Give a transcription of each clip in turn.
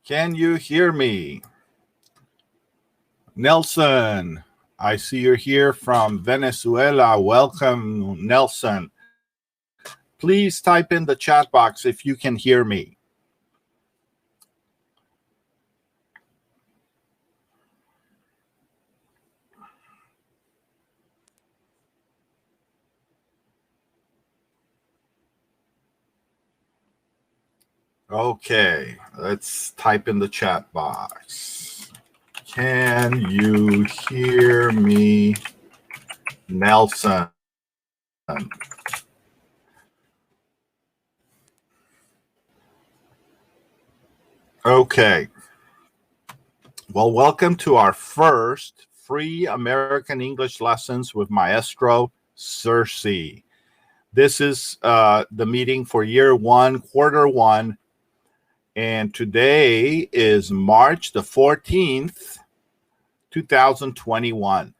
Can you hear me? Nelson, I see you're here from Venezuela. Welcome, Nelson. Please type in the chat box if you can hear me. Okay, let's type in the chat box. Can you hear me, Nelson? Okay. Well, welcome to our first free American English lessons with Maestro Sersea. This is the meeting for Yr.1 Qtr.1. And today is March the 14th, 2021.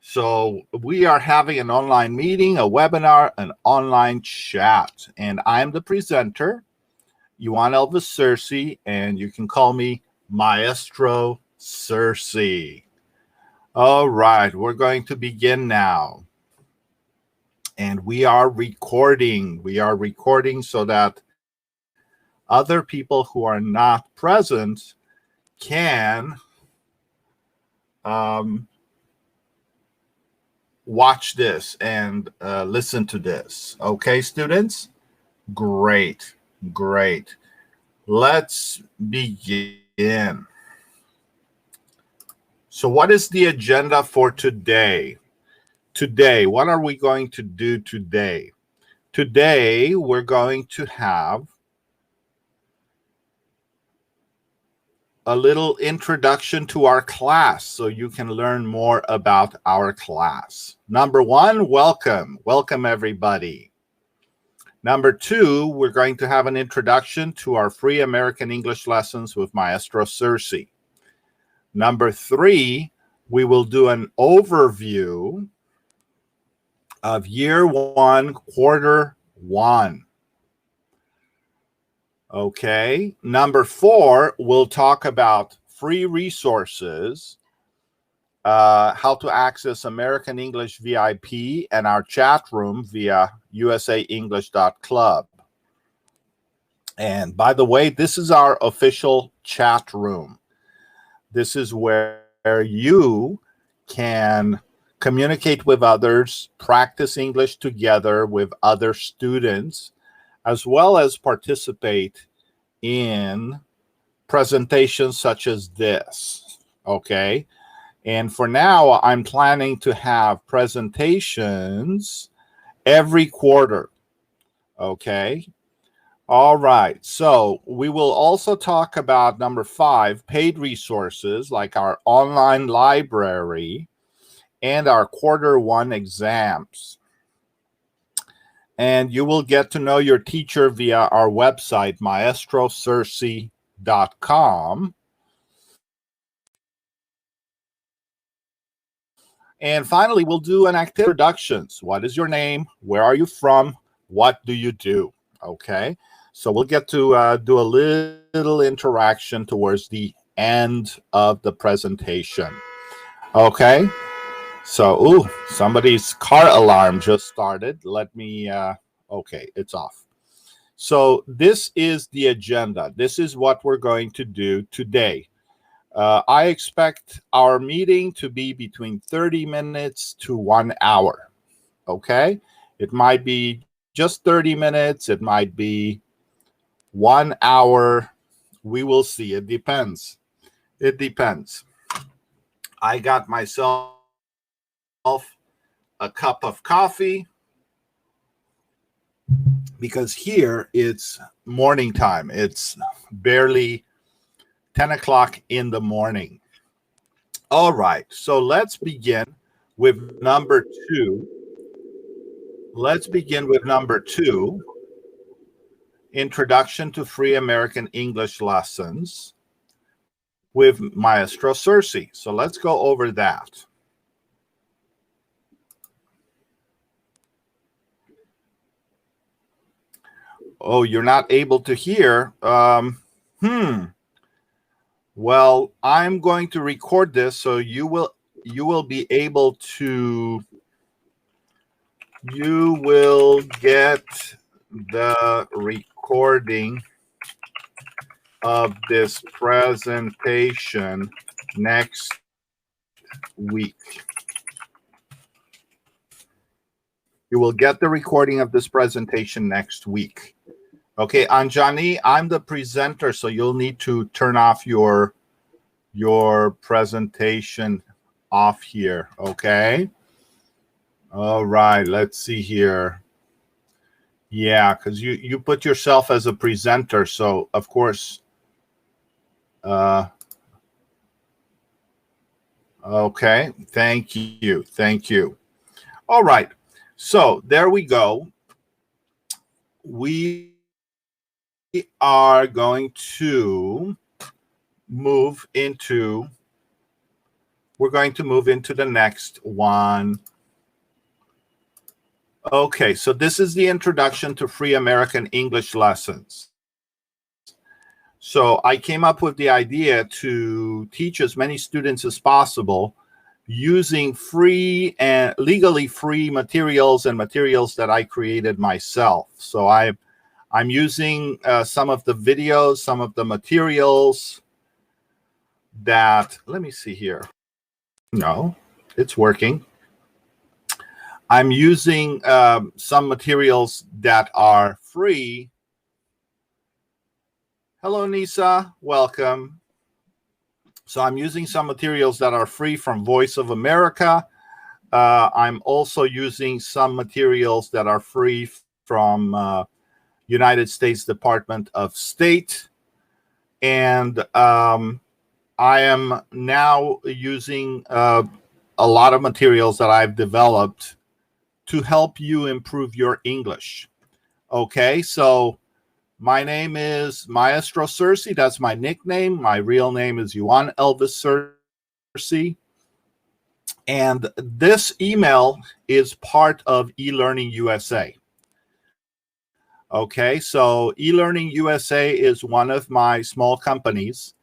So we are having an online meeting, a webinar, an online chat. And I'm the presenter, Yr.1 Sersea, and you can call me Maestro Sersea. All right, we're going to begin now. And we are recording. We are recording so that other people who are not present can watch this and listen to this. Okay, students? Great, great. Let's begin. So what is the agenda for today? Today, what are we going to do today? Today, we're going to have a little introduction to our class so you can learn more about our class. Number one, welcome. Welcome, everybody. Number two, we're going to have an introduction to our free American English lessons with Maestro Sersea. Number three, we will do an overview of Yr.1 Qtr.1. Okay. Number four, we'll talk about free resources, how to access American English VIP and our chat room via usaenglish.club. And by the way, this is our official chat room. This is where you can communicate with others, practice English together with other students, as well as participate in presentations such as this, okay? And for now, I'm planning to have presentations every quarter, okay? All right, so we will also talk about number five, paid resources like our online library and our Qtr.1 exams. And you will get to know your teacher via our website, maestrosersea.com. And finally, we'll do an activity introductions. What is your name? Where are you from? What do you do? Okay, so we'll get to do a little interaction towards the end of the presentation. Okay. So, ooh, somebody's car alarm just started. Let me, okay, it's off. So this is the agenda. This is what we're going to do today. I expect our meeting to be between 30 minutes to 1 hour, okay? It might be just 30 minutes. It might be 1 hour. We will see. It depends. It depends. I got myself a cup of coffee because here it's morning time. It's barely 10 o'clock in the morning. All right, so let's begin with number two. Let's begin with number two, Introduction to Free American English Lessons with Maestro Sersea. So let's go over that. Oh, you're not able to hear. Well, I'm going to record this, so you will be able to get the recording of this presentation next week. You will get the recording of this presentation next week. Okay, Anjani, I'm the presenter, so you'll need to turn off your presentation off here, okay? All right, let's see here. Yeah, because you put yourself as a presenter, so of course. Okay, thank you. All right, so there we go. We are going to move into the next one. Okay, so this is the introduction to free American English lessons. So I came up with the idea to teach as many students as possible using free and legally free materials and materials that I created myself. So I'm using some of the videos, some of the materials that, let me see here. No, it's working. I'm using some materials that are free. Hello, Nisa. Welcome. So I'm using some materials that are free from Voice of America. I'm also using some materials that are free from United States Department of State. And I am now using a lot of materials that I've developed to help you improve your English. Okay, so my name is Maestro Sersea. That's my nickname. My real name is Yr.1 Sersea. And this email is part of eLearning USA. Okay, so eLearning USA is one of my small companies.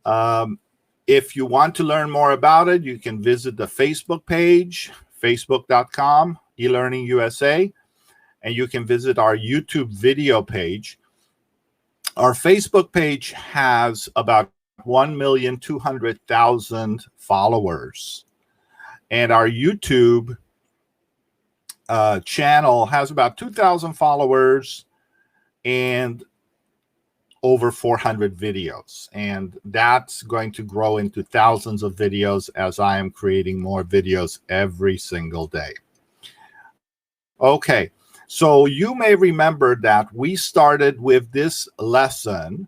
If you want to learn more about it, you can visit the Facebook page, facebook.com, eLearning USA, and you can visit our YouTube video page. Our Facebook page has about 1,200,000 followers, and our YouTube channel has about 2,000 followers and over 400 videos, and that's going to grow into thousands of videos as I am creating more videos every single day. Okay, so you may remember that we started with this lesson.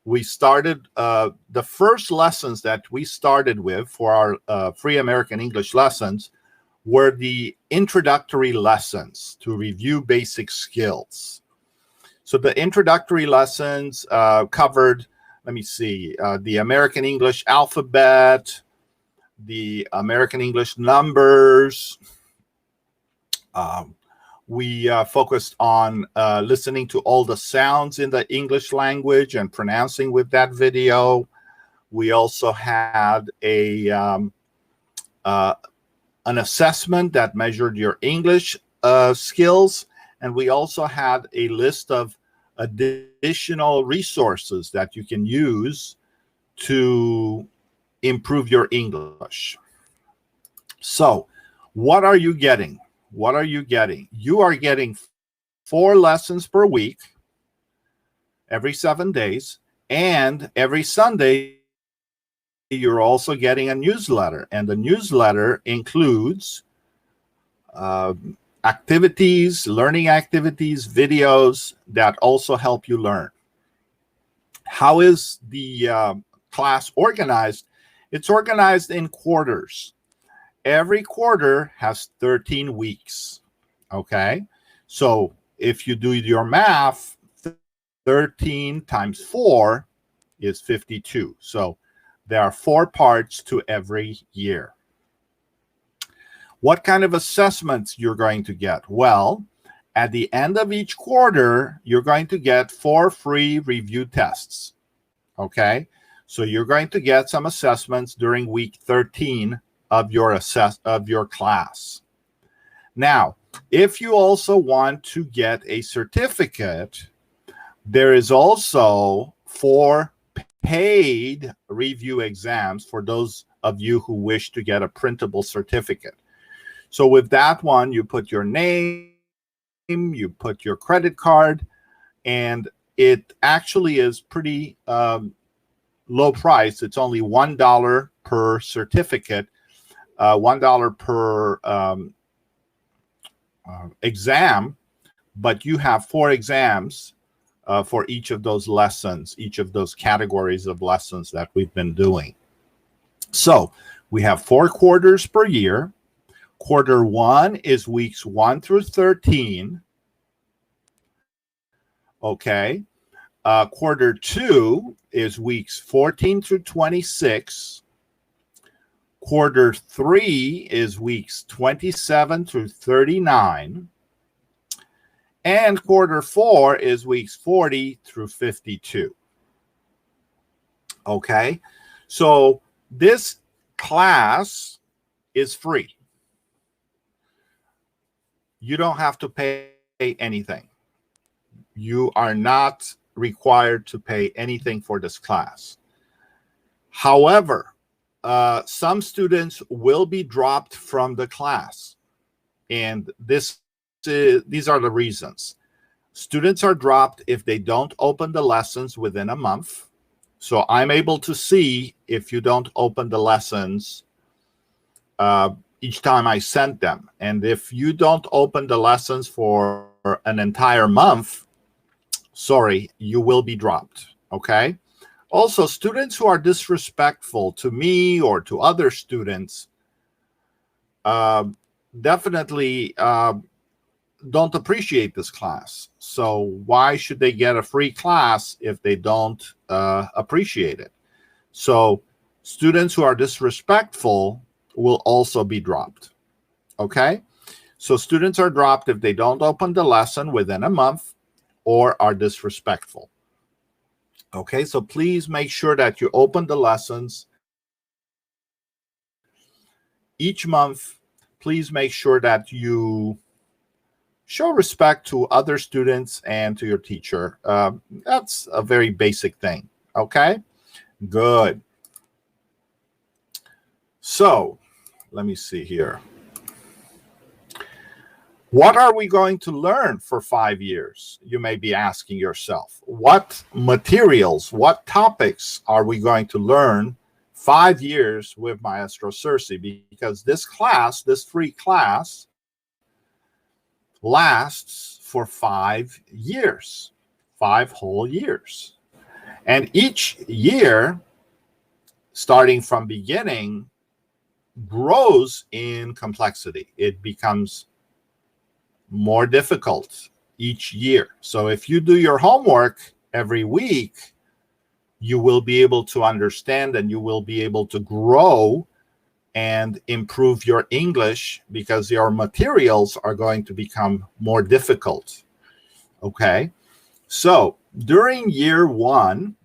We started the first lessons that we started with for our free American English lessons were the introductory lessons to review basic skills. So the introductory lessons covered, let me see, the American English alphabet, the American English numbers. We focused on listening to all the sounds in the English language and pronouncing with that video. We also had an assessment that measured your English skills. And we also had a list of additional resources that you can use to improve your English. So what are you getting? What are you getting? You are getting 4 lessons per week, every 7 days, and every Sunday, you're also getting a newsletter. And the newsletter includes activities, learning activities, videos that also help you learn. How is the class organized? It's organized in quarters. Every quarter has 13 weeks, okay? So if you do your math, 13 times 4 is 52. So there are 4 parts to every year. What kind of assessments you're going to get? Well, At the end of each quarter, you're going to get 4 free review tests. Okay? So you're going to get some assessments during week 13 of your class. Now, if you also want to get a certificate, there is also 4 paid review exams for those of you who wish to get a printable certificate. So with that one, you put your name, you put your credit card, and it actually is pretty low price. It's only $1 per certificate, $1 per exam, but you have 4 exams for each of those lessons, each of those categories of lessons that we've been doing. So we have 4 quarters per year. Quarter 1 is weeks 1 through 13. Okay. Quarter 2 is weeks 14 through 26. Quarter 3 is weeks 27 through 39. And quarter 4 is weeks 40 through 52. Okay. So this class is free. You don't have to pay anything. You are not required to pay anything for this class. However, some students will be dropped from the class, and these are the reasons. Students are dropped if they don't open the lessons within a month. So I'm able to see if you don't open the lessons each time I send them. And if you don't open the lessons for an entire month, sorry, you will be dropped, okay? Also, students who are disrespectful to me or to other students definitely don't appreciate this class. So why should they get a free class if they don't appreciate it? So students who are disrespectful will also be dropped, okay? So students are dropped if they don't open the lesson within a month or are disrespectful. Okay, so please make sure that you open the lessons each month. Please make sure that you show respect to other students and to your teacher. That's a very basic thing, okay? Good. So, let me see here. What are we going to learn for 5 years? You may be asking yourself. What materials, what topics are we going to learn 5 years with Maestro Sersea? Because this class, this free class, lasts for 5 years, 5 whole years. And each year, starting from beginning, grows in complexity. It becomes more difficult each year. So if you do your homework every week, you will be able to understand and you will be able to grow and improve your English because your materials are going to become more difficult. Okay, so during year 1,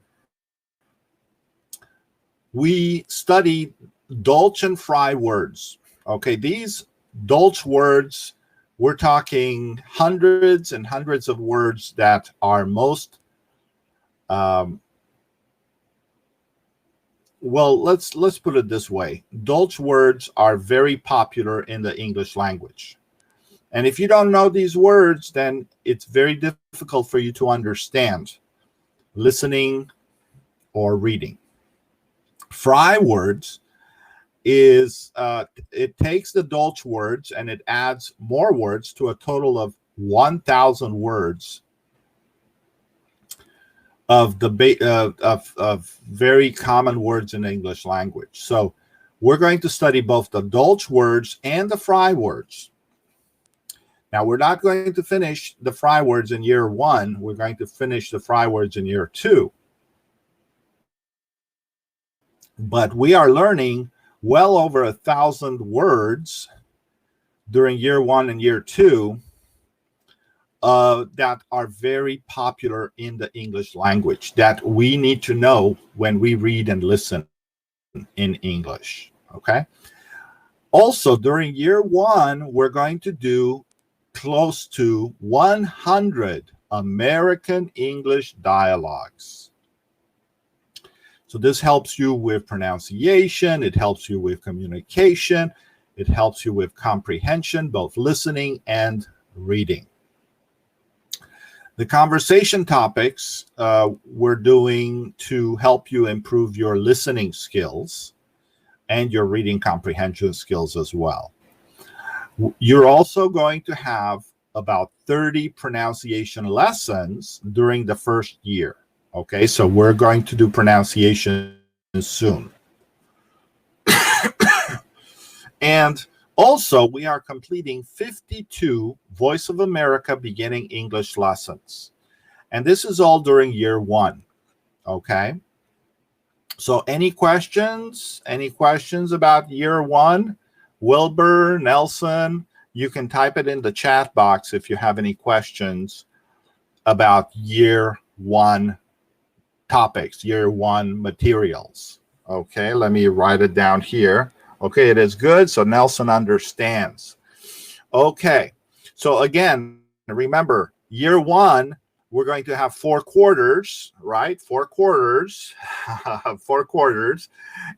we studied Dolch and Fry words. Okay, these Dolch words, we're talking hundreds and hundreds of words that are most well, let's put it this way. Dolch words are very popular in the English language. And if you don't know these words, then it's very difficult for you to understand listening or reading. Fry words is, it takes the Dolch words and it adds more words to a total of 1,000 words of very common words in the English language. So we're going to study both the Dolch words and the Fry words. Now, we're not going to finish the Fry words in year 1. We're going to finish the Fry words in year 2. But we are learning well over 1,000 words during year 1 and year 2 that are very popular in the English language that we need to know when we read and listen in English. Okay. Also, during year one, we're going to do close to 100 American English dialogues. So this helps you with pronunciation, it helps you with communication, it helps you with comprehension, both listening and reading. The conversation topics we're doing to help you improve your listening skills and your reading comprehension skills as well. You're also going to have about 30 pronunciation lessons during the first year. Okay, so we're going to do pronunciation soon. And also, we are completing 52 Voice of America beginning English lessons. And this is all during year one. Okay. So any questions? Any questions about year one? Wilbur, Nelson, you can type it in the chat box if you have any questions about year one topics, year one materials. Okay, let me write it down here. Okay, it is good. So Nelson understands. Okay, so again, remember, year one, we're going to have 4 quarters, right? 4 quarters, 4 quarters.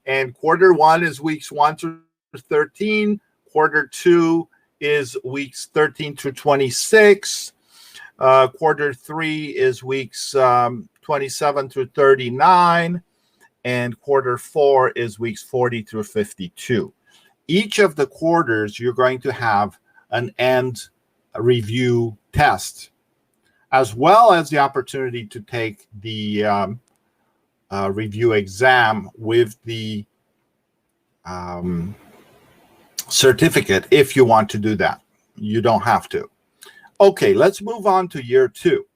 And quarter one is weeks 1 through 13. Quarter 2 is weeks 13 through 26. Quarter 3 is weeks 27 through 39. And quarter 4 is weeks 40 through 52. Each of the quarters, you're going to have an end review test, as well as the opportunity to take the review exam with the certificate if you want to do that. You don't have to. Okay, let's move on to year 2.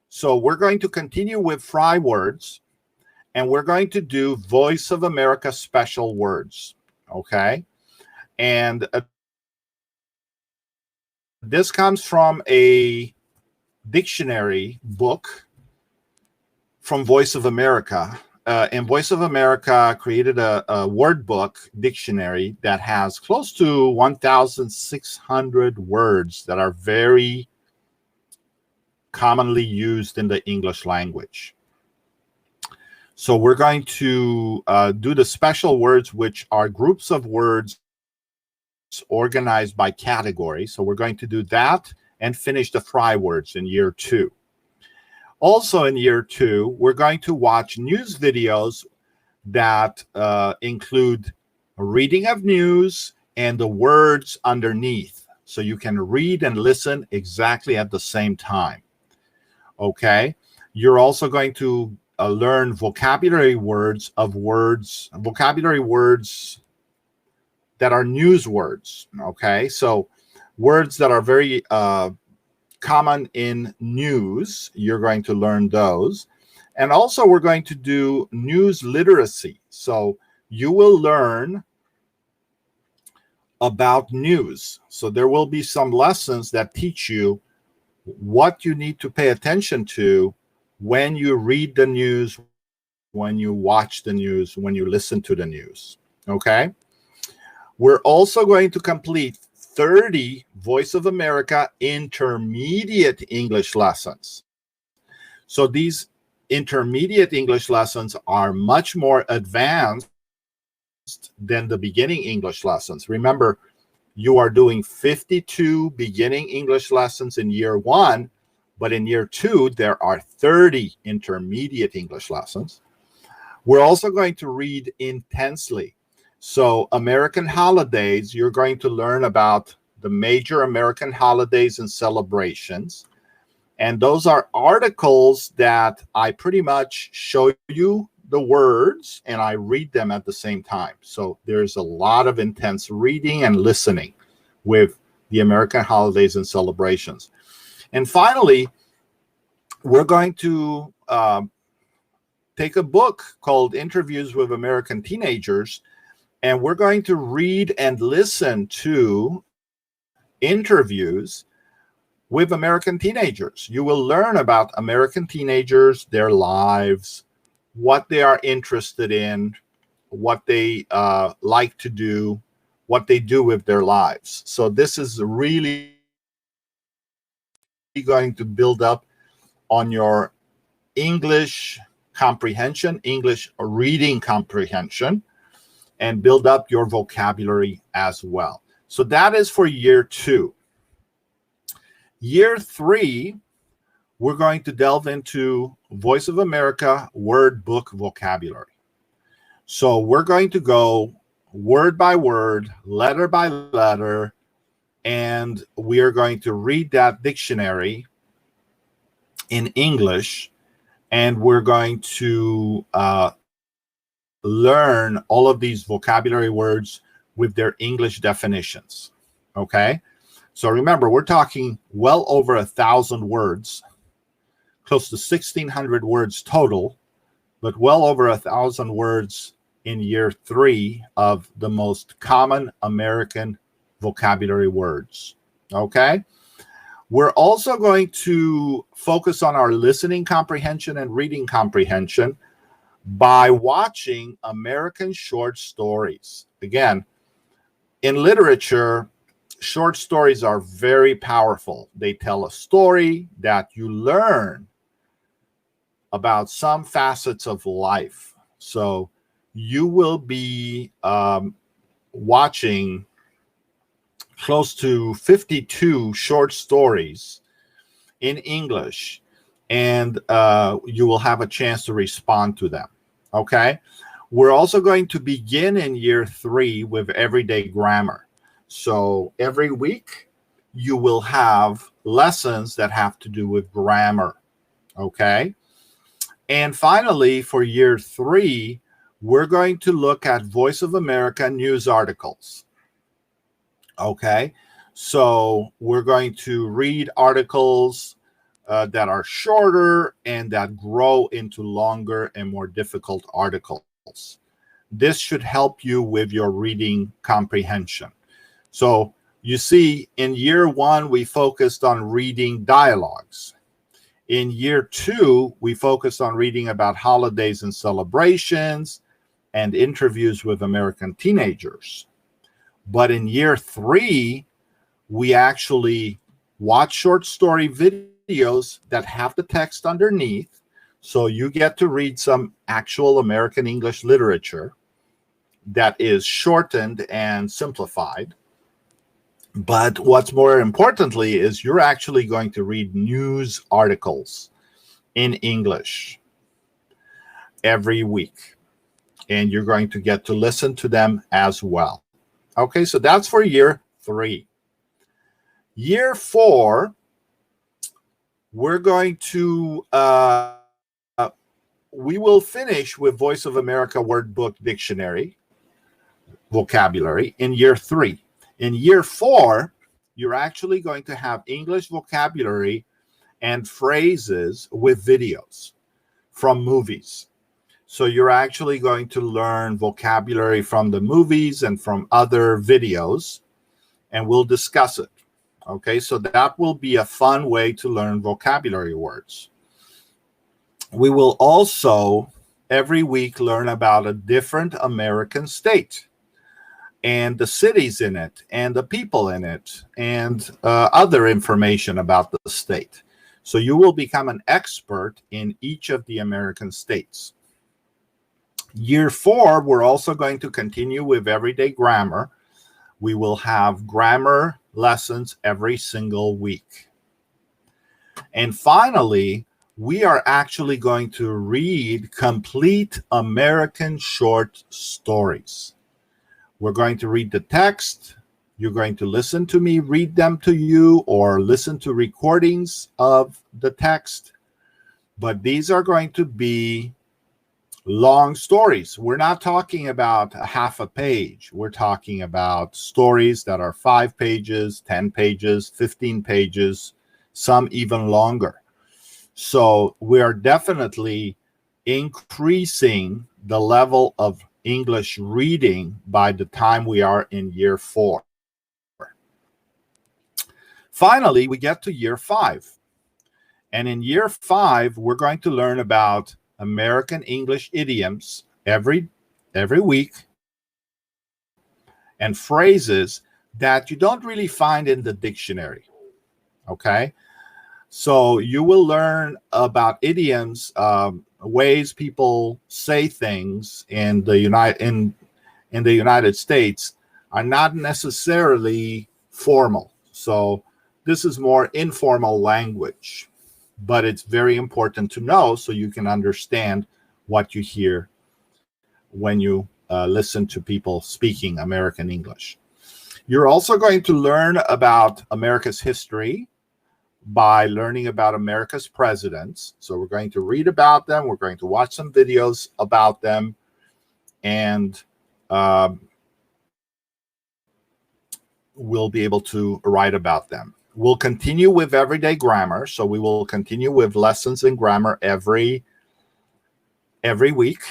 So we're going to continue with fry words, and we're going to do Voice of America special words, okay? And this comes from a dictionary book from Voice of America. And Voice of America created a word book dictionary that has close to 1,600 words that are very commonly used in the English language. So we're going to do the special words, which are groups of words organized by category. So we're going to do that and finish the fry words in year 2. Also in year 2, we're going to watch news videos that include a reading of news and the words underneath. So you can read and listen exactly at the same time. Okay. You're also going to learn vocabulary words vocabulary words that are news words. Okay. So words that are very common in news, you're going to learn those. And also we're going to do news literacy. So you will learn about news. So there will be some lessons that teach you what you need to pay attention to when you read the news, when you watch the news, when you listen to the news. Okay? We're also going to complete 30 Voice of America intermediate English lessons. So these intermediate English lessons are much more advanced than the beginning English lessons. Remember, you are doing 52 beginning English lessons in year 1, but in year 2, there are 30 intermediate English lessons. We're also going to read intensely. So American holidays, you're going to learn about the major American holidays and celebrations. And those are articles that I pretty much show you the words and I read them at the same time. So there's a lot of intense reading and listening with the American holidays and celebrations. And finally, we're going to take a book called Interviews with American Teenagers, and we're going to read and listen to interviews with American teenagers. You will learn about American teenagers, their lives, what they are interested in, what they like to do, what they do with their lives. So this is really going to build up on your English comprehension, English reading comprehension, and build up your vocabulary as well. So that is for year 2. Year 3, we're going to delve into Voice of America word book vocabulary. So we're going to go word by word, letter by letter, and we are going to read that dictionary in English, and we're going to learn all of these vocabulary words with their English definitions. Okay? So remember, we're talking well over 1,000 words, close to 1,600 words total, but well over 1,000 words in year 3 of the most common American vocabulary words. Okay? We're also going to focus on our listening comprehension and reading comprehension by watching American short stories. Again, in literature, short stories are very powerful. They tell a story that you learn about some facets of life. So you will be watching close to 52 short stories in English, and you will have a chance to respond to them. Okay? We're also going to begin in year 3 with everyday grammar. So every week you will have lessons that have to do with grammar. Okay? And finally, for year 3, we're going to look at Voice of America news articles. Okay? So we're going to read articles that are shorter and that grow into longer and more difficult articles. This should help you with your reading comprehension. So you see, in year 1, we focused on reading dialogues. In year 2, we focused on reading about holidays and celebrations and interviews with American teenagers. But in year 3, we actually watch short story videos that have the text underneath. So you get to read some actual American English literature that is shortened and simplified. But what's more importantly is you're actually going to read news articles in English every week. And you're going to get to listen to them as well. Okay, so that's for year 3. Year 4, we're going to, we will finish with Voice of America Word Book Dictionary vocabulary in year 3. In year 4, you're actually going to have English vocabulary and phrases with videos from movies. So you're actually going to learn vocabulary from the movies and from other videos, and we'll discuss it. Okay, so that will be a fun way to learn vocabulary words. We will also every week learn about a different American state and the cities in it and the people in it and other information about the state. So you will become an expert in each of the American states. Year 4, we're also going to continue with everyday grammar. We will have grammar lessons every single week. And finally, we are actually going to read complete American short stories. We're going to read the text. You're going to listen to me read them to you or listen to recordings of the text. But these are going to be long stories. We're not talking about a half a page. We're talking about stories that are 5 pages, 10 pages, 15 pages, some even longer. So we are definitely increasing the level of English reading by the time we are in year 4. Finally, we get to year 5. And in year 5, we're going to learn about American English idioms every week, and phrases that you don't really find in the dictionary. Okay? So you will learn about idioms, ways people say things in the United States are not necessarily formal. So this is more informal language, but it's very important to know so you can understand what you hear when you listen to people speaking American English. You're also going to learn about America's history by learning about America's presidents. So we're going to read about them. We're going to watch some videos about them. And we'll be able to write about them. We'll continue with everyday grammar. So we will continue with lessons in grammar every week.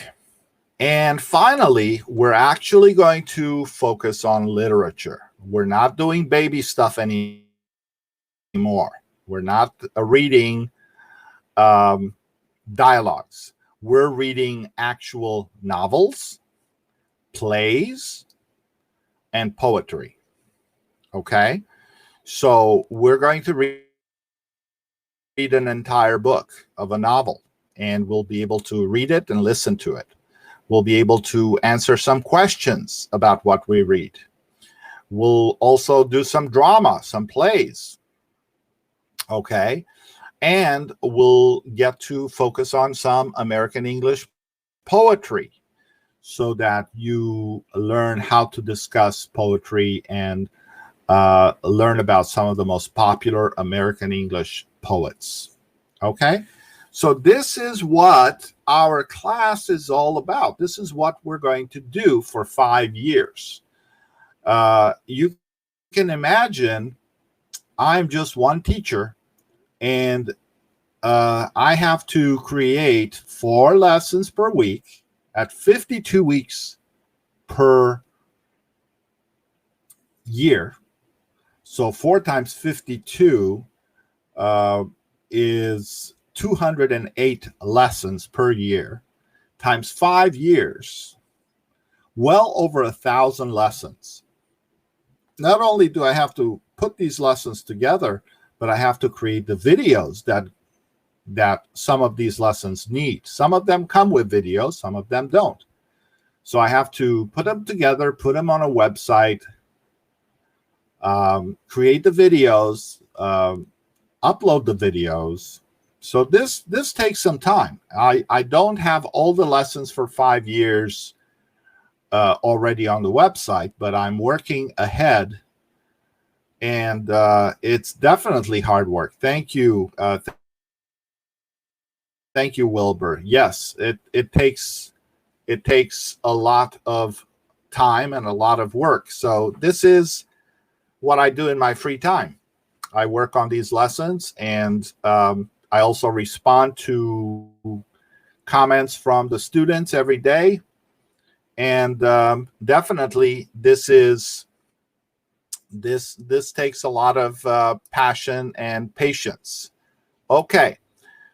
And finally, we're actually going to focus on literature. We're not doing baby stuff anymore. We're not reading dialogues. We're reading actual novels, plays, and poetry. Okay? So we're going to read an entire book of a novel, and we'll be able to read it and listen to it. We'll be able to answer some questions about what we read. We'll also do some drama, some plays. Okay? And we'll get to focus on some American English poetry so that you learn how to discuss poetry and learn about some of the most popular American English poets. Okay? So this is what our class is all about. This is what we're going to do for 5 years. You can imagine I'm just one teacher, and I have to create 4 lessons per week at 52 weeks per year. So 4 times 52 is 208 lessons per year, times 5 years, well over 1,000 lessons. Not only do I have to put these lessons together, but I have to create the videos that some of these lessons need. Some of them come with videos, some of them don't. So I have to put them together, put them on a website, create the videos, upload the videos. So this takes some time. I don't have all the lessons for 5 years already on the website, but I'm working ahead, and it's definitely hard work. Thank you. Thank you, Wilbur. Yes, it takes a lot of time and a lot of work. So this is what I do in my free time. I work on these lessons, and I also respond to comments from the students every day. And definitely this takes a lot of passion and patience. Okay,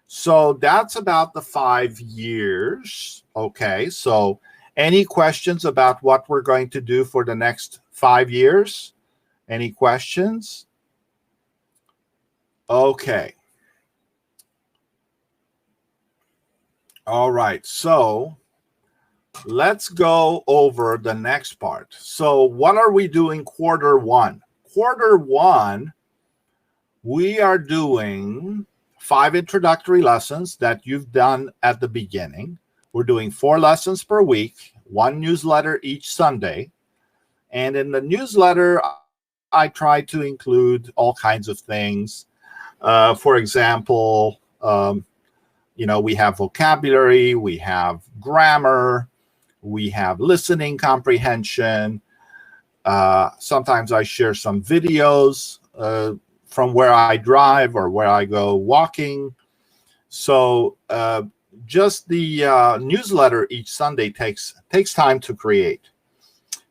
so that's about the 5 years. Okay, so any questions about what we're going to do for the next 5 years? Any questions? Okay. All right, so let's go over the next part. So what are we doing quarter 1? Quarter 1, we are doing 5 introductory lessons that you've done at the beginning. We're doing 4 lessons per week, 1 newsletter each Sunday. And in the newsletter, I try to include all kinds of things. For example, we have vocabulary, we have grammar, we have listening comprehension. Sometimes I share some videos from where I drive or where I go walking. So just the newsletter each Sunday takes time to create.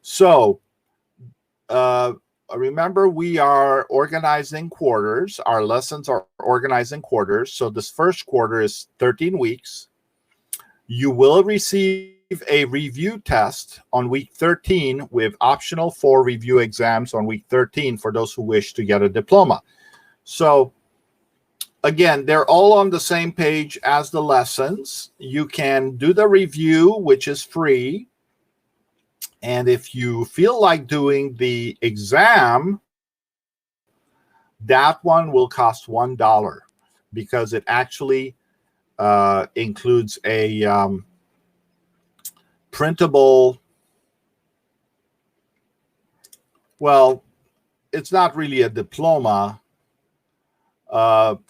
So remember, we are organizing quarters. Our lessons are organized in quarters. So this first quarter is 13 weeks. You will receive a review test on week 13 with optional 4 review exams on week 13 for those who wish to get a diploma. So again, they're all on the same page as the lessons. You can do the review, which is free. And if you feel like doing the exam, that one will cost $1 because it actually includes a printable, well, it's not really a diploma.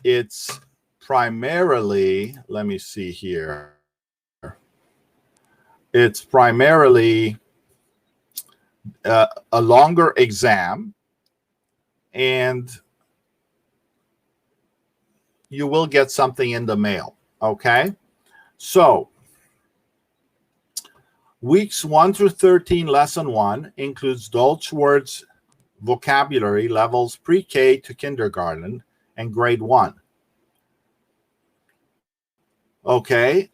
It's primarily, let me see here. It's primarily a longer exam, and you will get something in the mail. Okay, so weeks 1 through 13, lesson 1 includes Dolch words vocabulary levels pre-K to kindergarten and grade 1. Okay,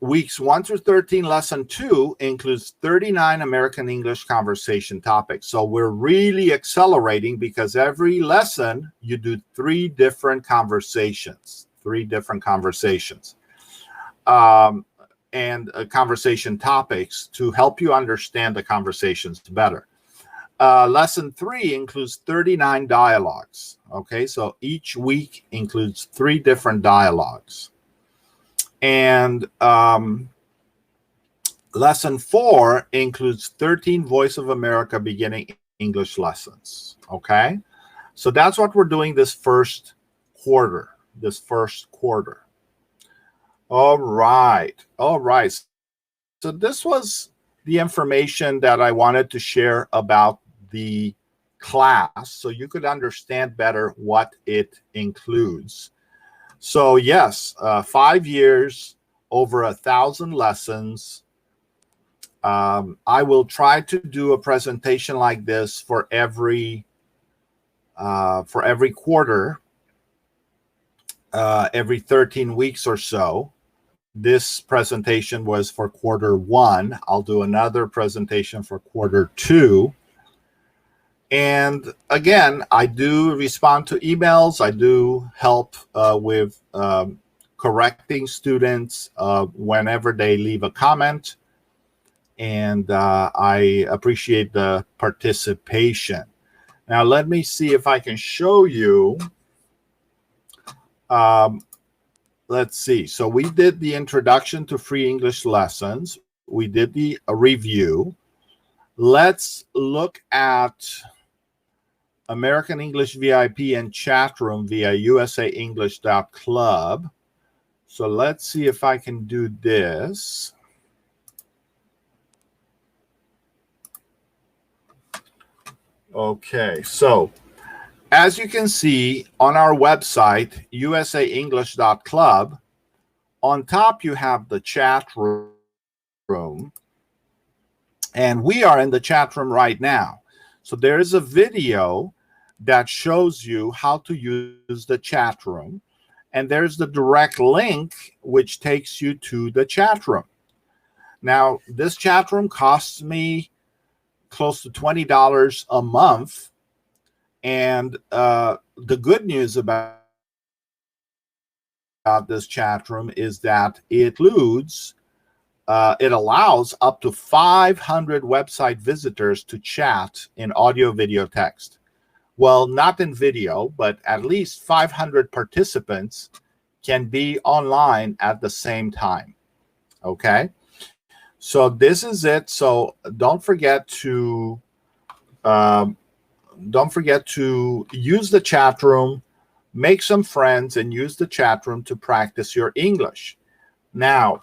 weeks 1 through 13, lesson 2 includes 39 American English conversation topics. So we're really accelerating because every lesson you do 3 different conversations. And conversation topics to help you understand the conversations better. Lesson 3 includes 39 dialogues. Okay, so each week includes 3 different dialogues. And lesson 4 includes 13 Voice of America beginning English lessons. Okay, so that's what we're doing this first quarter. All right. So this was the information that I wanted to share about the class so you could understand better what it includes. So yes, 5 years, over 1,000 lessons. I will try to do a presentation like this for every quarter, every 13 weeks or so. This presentation was for quarter 1. I'll do another presentation for quarter 2. And again, I do respond to emails. I do help with correcting students whenever they leave a comment. And I appreciate the participation. Now, let me see if I can show you. Let's see. So we did the introduction to free English lessons. We did the review. Let's look at American English VIP and chat room via usaenglish.club. So let's see if I can do this. Okay, so as you can see on our website, usaenglish.club, on top you have the chat room, and we are in the chat room right now. So there is a video that shows you how to use the chat room, and there's the direct link which takes you to the chat room. Now, this chat room costs me close to $20 a month. And the good news about this chat room is that it includes, it allows up to 500 website visitors to chat in audio, video, text. Well, not in video, but at least 500 participants can be online at the same time. Okay, so this is it. So don't forget to use the chat room, make some friends, and use the chat room to practice your English. Now,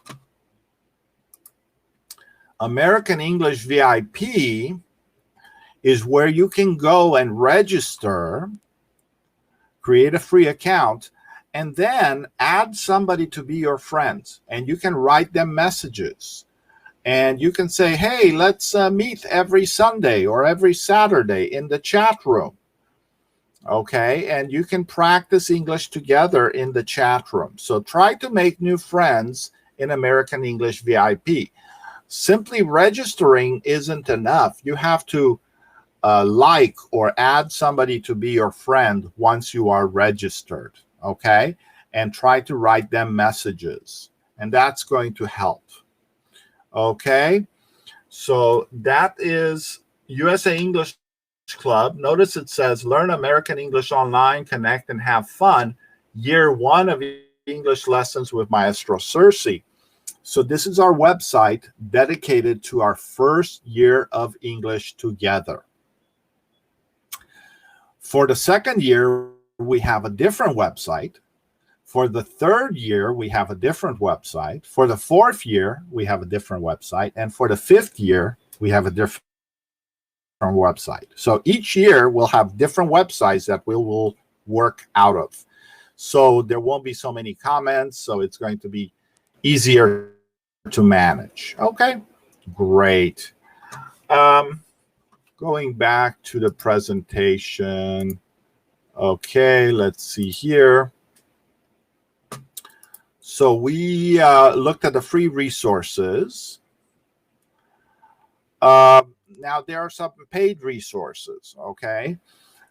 American English VIP is where you can go and register, create a free account, and then add somebody to be your friend. And you can write them messages. And you can say, hey, let's meet every Sunday or every Saturday in the chat room. Okay, and you can practice English together in the chat room. So try to make new friends in American English VIP. Simply registering isn't enough. You have to like or add somebody to be your friend once you are registered, okay? And try to write them messages, and that's going to help. Okay, so that is USA English Club. Notice it says Learn American English Online, Connect, and Have Fun, Year 1 of English Lessons with Maestro Sersea. So this is our website dedicated to our first year of English together. For the second year, we have a different website. For the third year, we have a different website. For the fourth year, we have a different website. And for the fifth year, we have a different website. So each year, we'll have different websites that we will work out of. So there won't be so many comments. So it's going to be easier to manage. Okay, great. Going back to the presentation. Okay, let's see here. So we looked at the free resources. Now there are some paid resources, okay?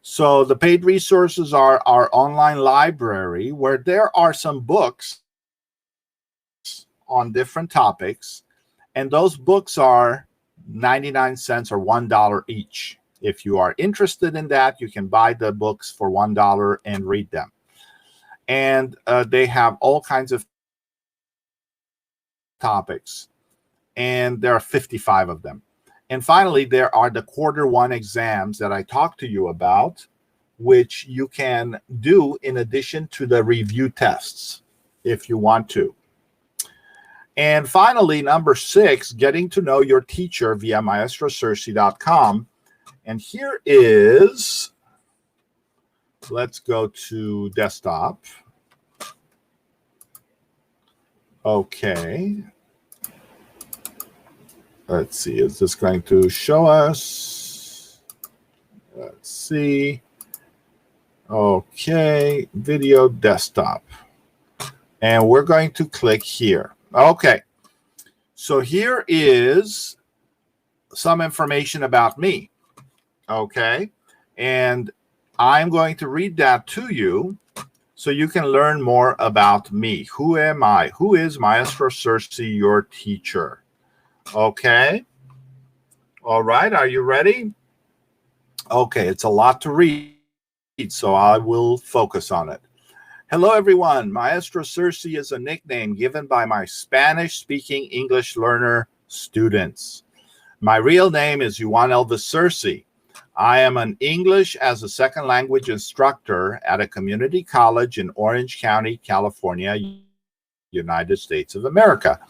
So the paid resources are our online library, where there are some books on different topics, and those books are 99 cents or $1 each. If you are interested in that, you can buy the books for $1 and read them. And they have all kinds of topics, and there are 55 of them. And finally, there are the Q1 exams that I talked to you about, which you can do in addition to the review tests if you want to. And finally, number 6, getting to know your teacher via maestrosersea.com. And here is, let's go to desktop. Okay. Let's see, is this going to show us? Let's see. Okay, video desktop. And we're going to click here. Okay, so here is some information about me. Okay, and I'm going to read that to you so you can learn more about me. Who am I? Who is Maestro Sersea, your teacher? Okay. All right. Are you ready? Okay. It's a lot to read, so I will focus on it. Hello, everyone. Maestro Sersea is a nickname given by my Spanish-speaking English learner students. My real name is Yr.1 Sersea. I am an English as a second language instructor at a community college in Orange County, California, United States of America.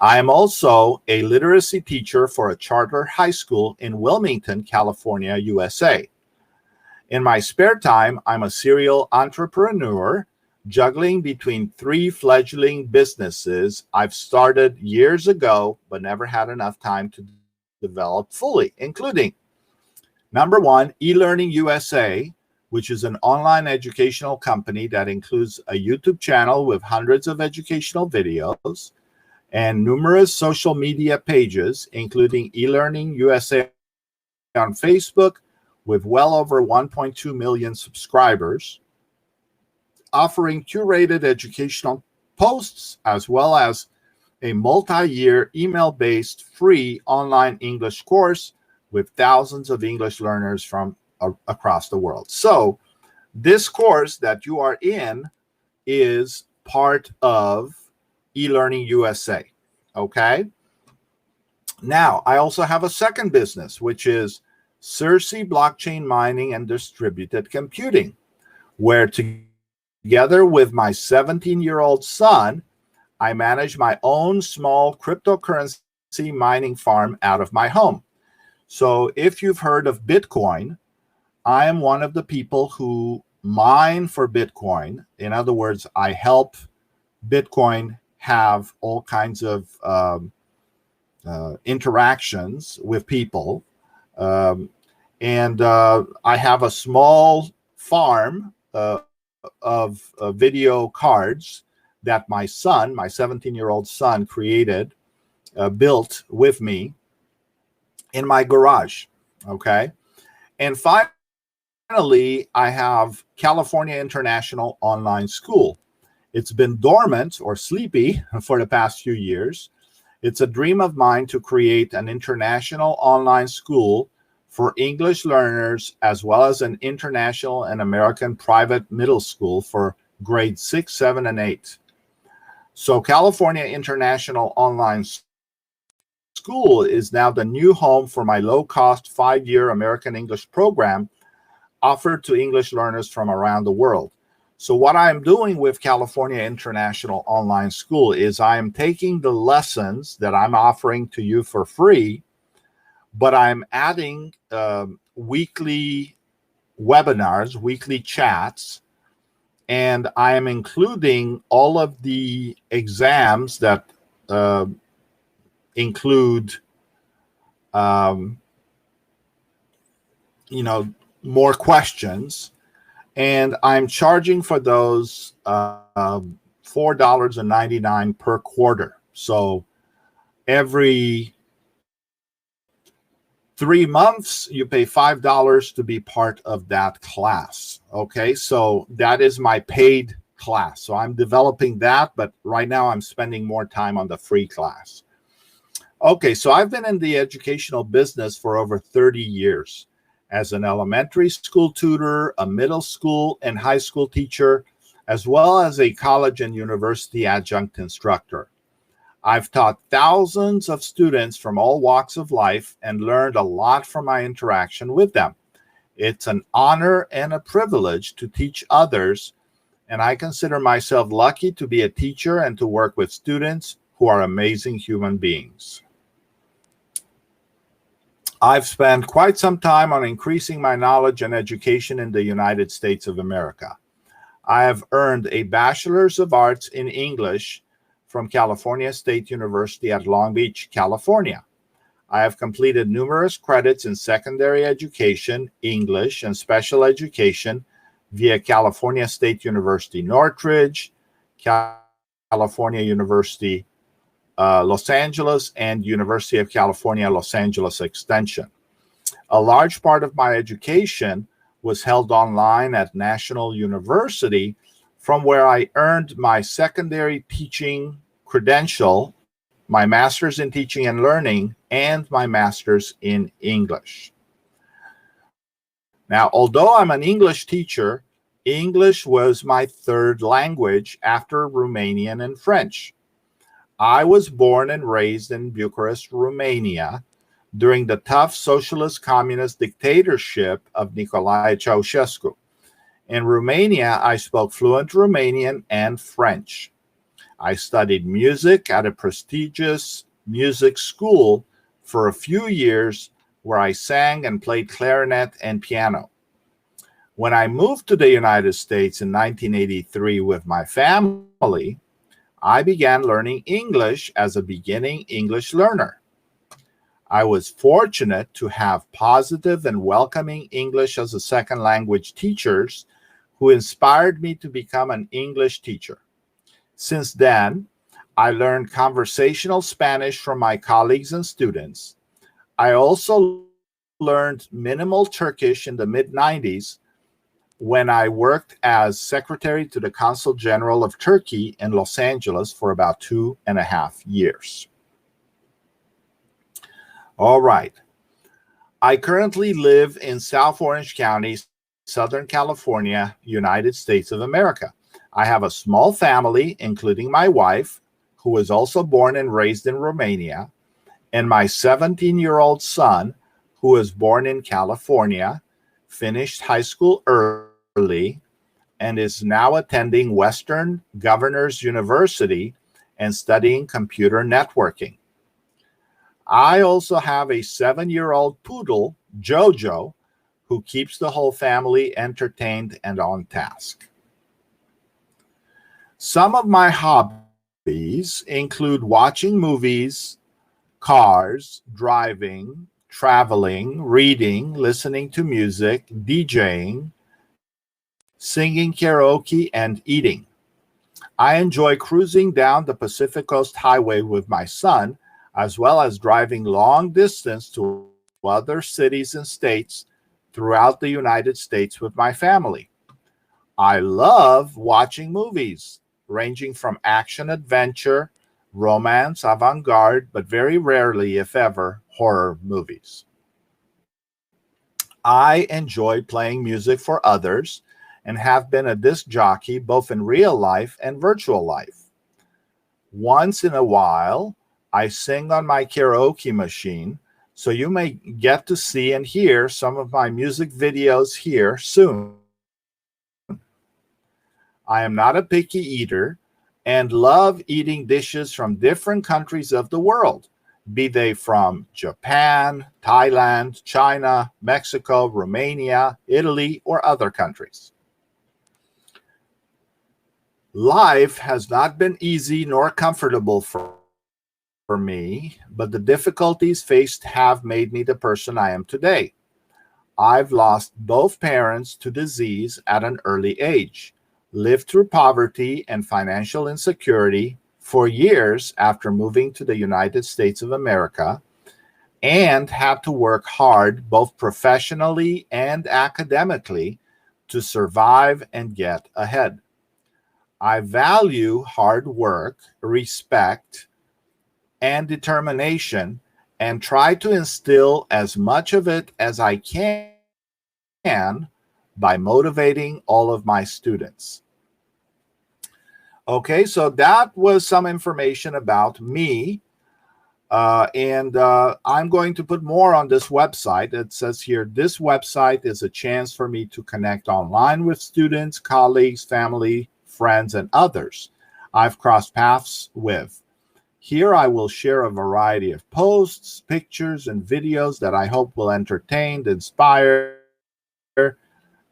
I am also a literacy teacher for a charter high school in Wilmington, California, USA. In my spare time, I'm a serial entrepreneur, juggling between 3 fledgling businesses I've started years ago, but never had enough time to develop fully, including number 1, eLearning USA, which is an online educational company that includes a YouTube channel with hundreds of educational videos and numerous social media pages, including eLearning USA on Facebook with well over 1.2 million subscribers, offering curated educational posts as well as a multi-year email-based free online English course with thousands of English learners from across the world. So this course that you are in is part of eLearning USA, okay? Now, I also have a second business, which is Sersea Blockchain Mining and Distributed Computing, where together with my 17-year-old son, I manage my own small cryptocurrency mining farm out of my home. So if you've heard of Bitcoin, I am one of the people who mine for Bitcoin. In other words, I help Bitcoin have all kinds of interactions with people. Um, and I have a small farm of video cards that my son, my 17-year-old son, created, built with me in my garage. Okay. And finally, I have California International Online School. It's been dormant or sleepy for the past few years. It's a dream of mine to create an international online school for English learners, as well as an international and American private middle school for grades 6, 7, and 8. So California International Online School is now the new home for my low-cost 5-year American English program offered to English learners from around the world. So what I'm doing with California International Online School is I am taking the lessons that I'm offering to you for free, but I'm adding weekly webinars, weekly chats, and I am including all of the exams that include, more questions. And I'm charging for those $4.99 per quarter. So every 3 months, you pay $5 to be part of that class. Okay, so that is my paid class. So I'm developing that, but right now I'm spending more time on the free class. Okay, so I've been in the educational business for over 30 years. As an elementary school tutor, a middle school and high school teacher, as well as a college and university adjunct instructor. I've taught thousands of students from all walks of life and learned a lot from my interaction with them. It's an honor and a privilege to teach others, and I consider myself lucky to be a teacher and to work with students who are amazing human beings. I've spent quite some time on increasing my knowledge and education in the United States of America. I have earned a Bachelor's of Arts in English from California State University at Long Beach, California. I have completed numerous credits in secondary education, English, and special education via California State University, Northridge, California University, Los Angeles, and University of California, Los Angeles Extension. A large part of my education was held online at National University, from where I earned my secondary teaching credential, my master's in teaching and learning, and my master's in English. Now, although I'm an English teacher, English was my third language after Romanian and French. I was born and raised in Bucharest, Romania, during the tough socialist communist dictatorship of Nicolae Ceausescu. In Romania, I spoke fluent Romanian and French. I studied music at a prestigious music school for a few years where I sang and played clarinet and piano. When I moved to the United States in 1983 with my family, I began learning English as a beginning English learner. I was fortunate to have positive and welcoming English as a second language teachers who inspired me to become an English teacher. Since then, I learned conversational Spanish from my colleagues and students. I also learned minimal Turkish in the mid-90s when I worked as secretary to the Consul General of Turkey in Los Angeles for about 2.5 years. All right. I currently live in South Orange County, Southern California, United States of America. I have a small family, including my wife, who was also born and raised in Romania, and my 17-year-old son, who was born in California, finished high school early, and is now attending Western Governors University and studying computer networking. I also have a 7-year-old poodle, Jojo, who keeps the whole family entertained and on task. Some of my hobbies include watching movies, cars, driving, traveling, reading, listening to music, DJing, singing karaoke, and eating. I enjoy cruising down the Pacific Coast Highway with my son, as well as driving long distance to other cities and states throughout the United States with my family. I love watching movies, ranging from action adventure, romance, avant-garde, but very rarely, if ever, horror movies. I enjoy playing music for others and have been a disc jockey both in real life and virtual life. Once in a while, I sing on my karaoke machine, so you may get to see and hear some of my music videos here soon. I am not a picky eater and love eating dishes from different countries of the world, be they from Japan, Thailand, China, Mexico, Romania, Italy, or other countries. Life has not been easy nor comfortable for me, but the difficulties faced have made me the person I am today. I've lost both parents to disease at an early age, lived through poverty and financial insecurity for years after moving to the United States of America, and had to work hard both professionally and academically to survive and get ahead. I value hard work, respect, and determination, and try to instill as much of it as I can by motivating all of my students. Okay, so that was some information about me. And I'm going to put more on this website. It says here, this website is a chance for me to connect online with students, colleagues, family, friends, and others I've crossed paths with. Here I will share a variety of posts, pictures, and videos that I hope will entertain, inspire,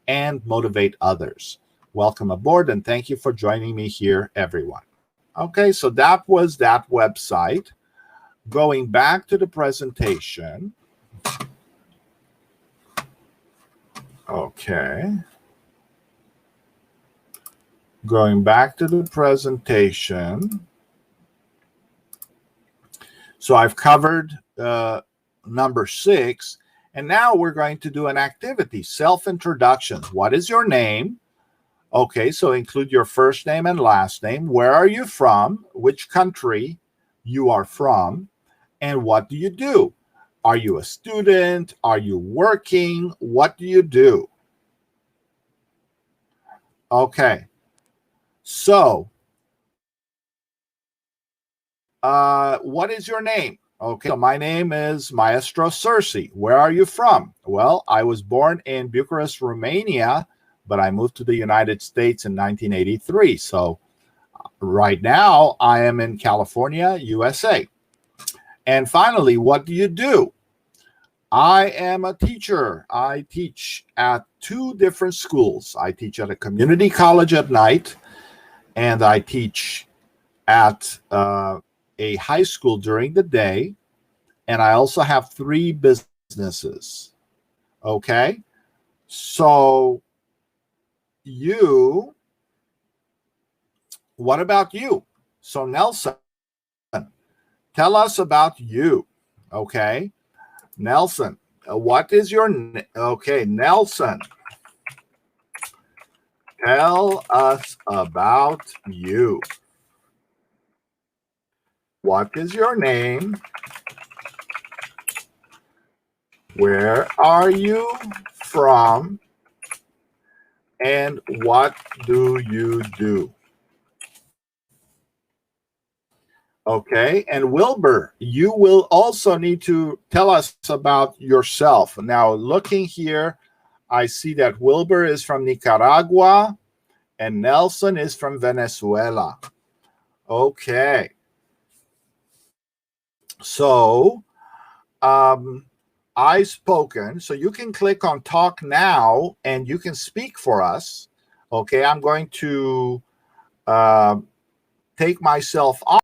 and motivate others. Welcome aboard, and thank you for joining me here, everyone. Okay, so that was that website. Going back to the presentation. Okay. Going back to the presentation. So I've covered number 6, and now we're going to do an activity, self-introductions. What is your name? Okay, so include your first name and last name. Where are you from? Which country you are from? And what do you do? Are you a student? Are you working? What do you do? Okay, so what is your name? Okay, so my name is Maestro Sersea. Where are you from? Well, I was born in Bucharest, Romania, but I moved to the United States in 1983. So right now I am in California, USA. And finally, what do you do? I am a teacher. I teach at 2 different schools. I teach at a community college at night, and I teach at a high school during the day, and I also have 3 businesses. Okay? So what about you? So Nelson, tell us about you. Okay? Nelson, what is your name? Okay, Nelson, tell us about you. What is your name? Where are you from? And what do you do? Okay, and Wilbur, you will also need to tell us about yourself. Now, looking here, I see that Wilbur is from Nicaragua and Nelson is from Venezuela. Okay. So, I spoken. So you can click on talk now and you can speak for us. Okay, I'm going to take myself off.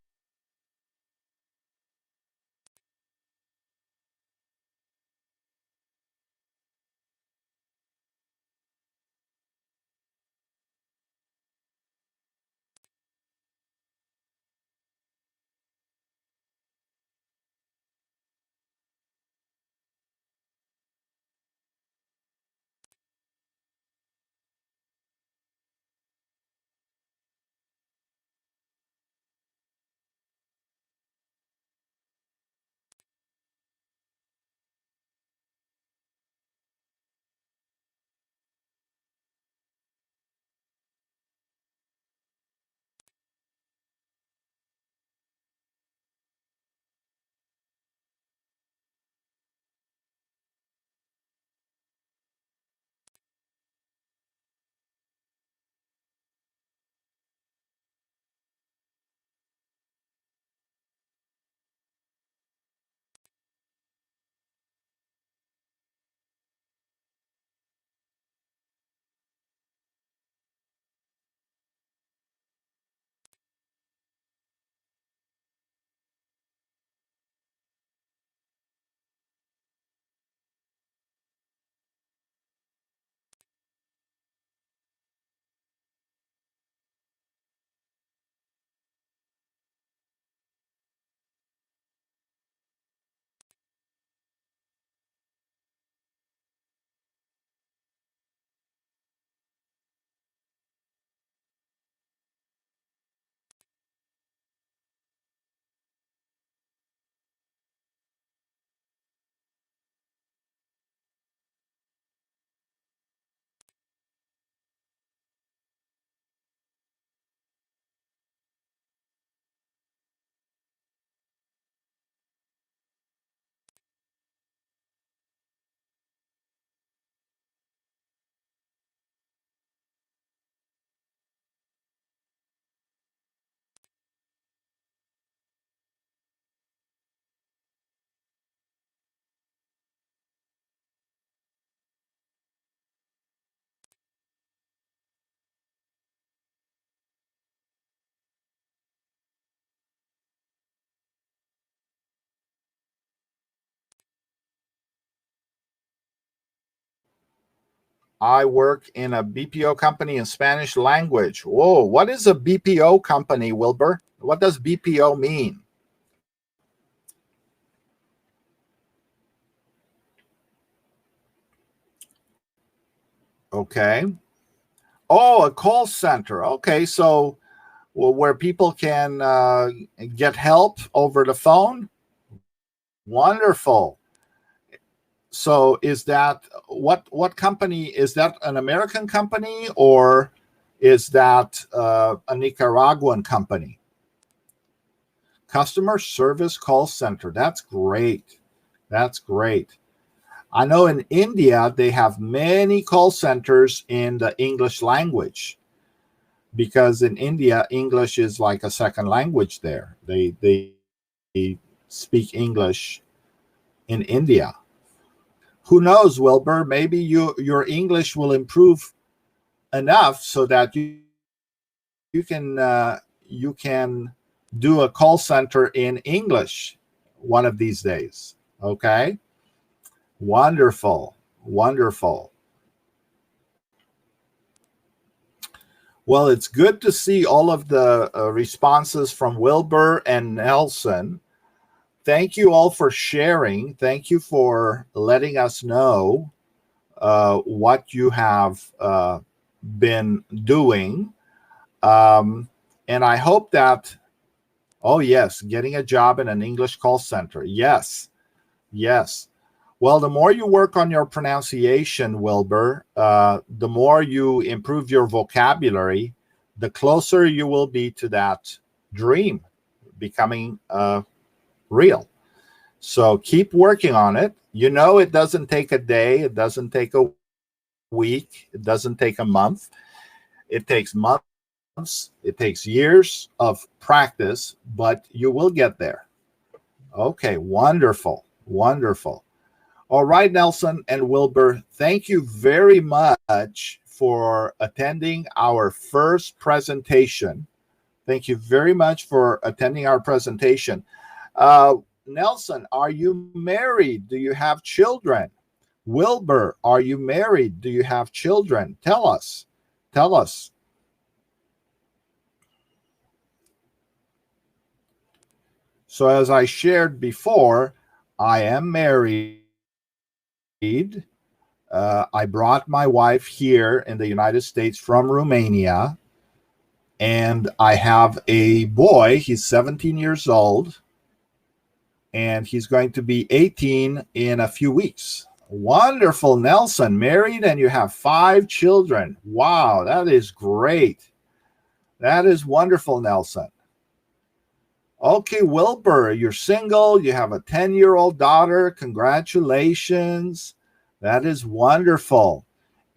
I work in a BPO company in Spanish language. Whoa, what is a BPO company, Wilbur? What does BPO mean? Okay. Oh, a call center. Okay, so well, where people can get help over the phone. Wonderful. So is that what company is that? An American company or is that a Nicaraguan company? Customer service call center. That's great. That's great. I know in India they have many call centers in the English language because in India English is like a second language there. They speak English in India. Who knows, Wilbur? Maybe your English will improve enough so that you can do a call center in English one of these days. Okay, wonderful, wonderful. Well, it's good to see all of the responses from Wilbur and Nelson. Thank you all for sharing. Thank you for letting us know what you have been doing. And I hope that, oh, yes, getting a job in an English call center. Yes, yes. Well, the more you work on your pronunciation, Wilbur, the more you improve your vocabulary, the closer you will be to that dream becoming real. So keep working on it. You know, it doesn't take a day. It doesn't take a week. It doesn't take a month. It takes months. It takes years of practice, but you will get there. Okay, wonderful, wonderful. All right, Nelson and Wilbur, thank you very much for attending our first presentation. Thank you very much for attending our presentation. Nelson, are you married? Do you have children? Wilbur, are you married? Do you have children? Tell us. Tell us. So as I shared before, I am married. I brought my wife here in the United States from Romania, and I have a boy. He's 17 years old, and he's going to be 18 in a few weeks. Wonderful, Nelson. Married, and you have 5 children. Wow, that is great. That is wonderful, Nelson. Okay, Wilbur, you're single. You have a 10-year-old daughter. Congratulations. That is wonderful.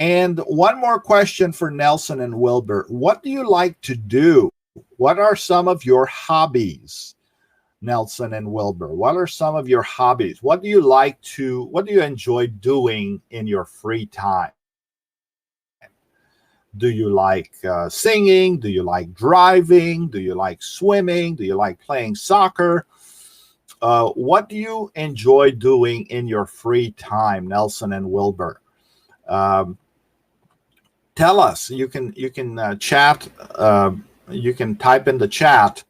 And one more question for Nelson and Wilbur. What do you like to do? What are some of your hobbies, Nelson and Wilbur? What are some of your hobbies? What do you enjoy doing in your free time? Do you like singing? Do you like driving? Do you like swimming? Do you like playing soccer? What do you enjoy doing in your free time, Nelson and Wilbur? Tell us. You can chat. You can type in the chat.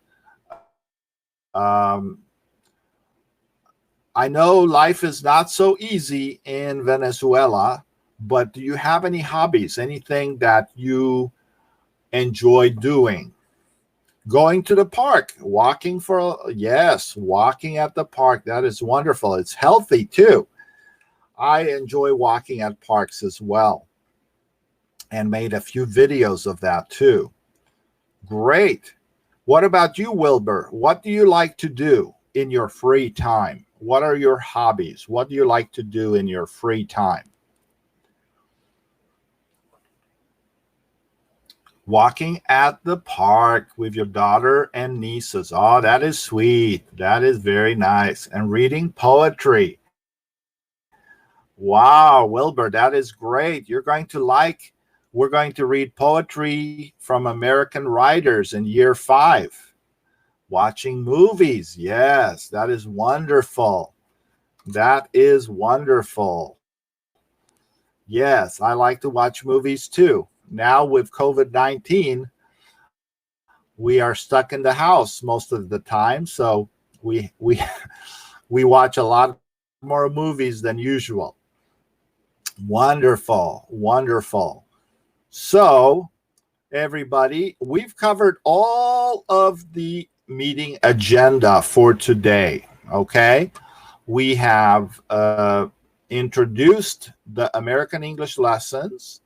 I know life is not so easy in Venezuela, but do you have any hobbies? Anything that you enjoy doing? Going to the park, walking walking at the park. That is wonderful. It's healthy too. I enjoy walking at parks as well and made a few videos of that too. Great. What about you, Wilbur? What do you like to do in your free time? What are your hobbies? What do you like to do in your free time? Walking at the park with your daughter and nieces. Oh, that is sweet. That is very nice. And reading poetry. Wow, Wilbur, that is great. We're going to read poetry from American writers in year 5. Watching movies. Yes, that is wonderful. That is wonderful. Yes, I like to watch movies too. Now with COVID-19, we are stuck in the house most of the time, so we we watch a lot more movies than usual. Wonderful, wonderful. So, everybody, we've covered all of the meeting agenda for today. Okay, we have introduced the American English lessons.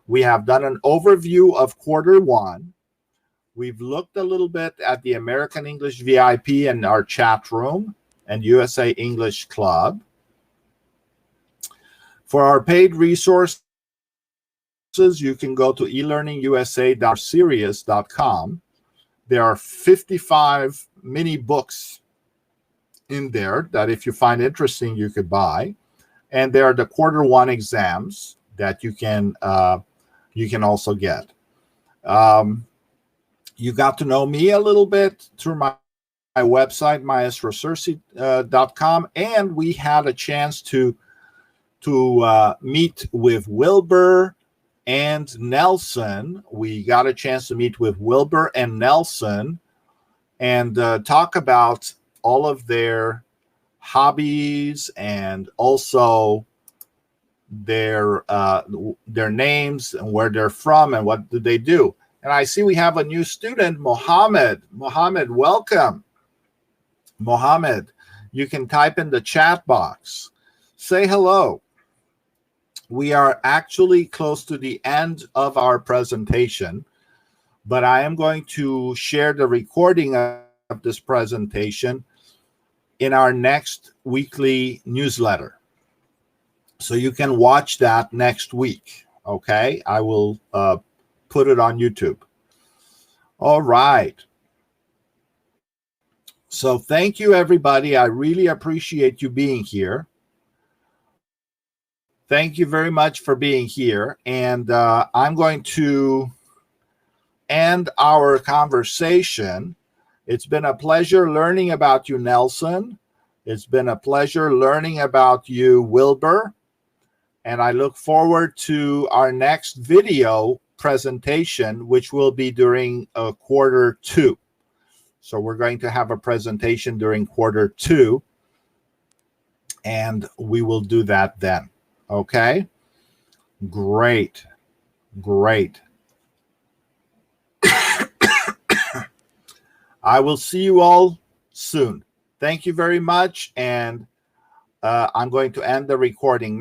We have done an overview of Q1. We've looked a little bit at the American English VIP and our chat room and USA English Club. For our paid resources, you can go to elearningusa.serious.com. There are 55 mini books in there that if you find interesting, you could buy. And there are the Q1 exams that you can also get. You got to know me a little bit through my website, maestrosersea.com, and we had a chance to meet with Wilbur and Nelson. We got a chance to meet with Wilbur and Nelson and talk about all of their hobbies and also their names and where they're from and what do they do. And I see we have a new student, Mohammed. Mohammed, welcome. Mohammed, you can type in the chat box. Say hello. We are actually close to the end of our presentation, but I am going to share the recording of this presentation in our next weekly newsletter. So you can watch that next week, okay? I will put it on YouTube. All right. So thank you, everybody. I really appreciate you being here. Thank you very much for being here. And I'm going to end our conversation. It's been a pleasure learning about you, Nelson. It's been a pleasure learning about you, Wilbur. And I look forward to our next video presentation, which will be during Q2. So we're going to have a presentation during Q2, and we will do that then. Okay? Great. Great. I will see you all soon. Thank you very much, and I'm going to end the recording now.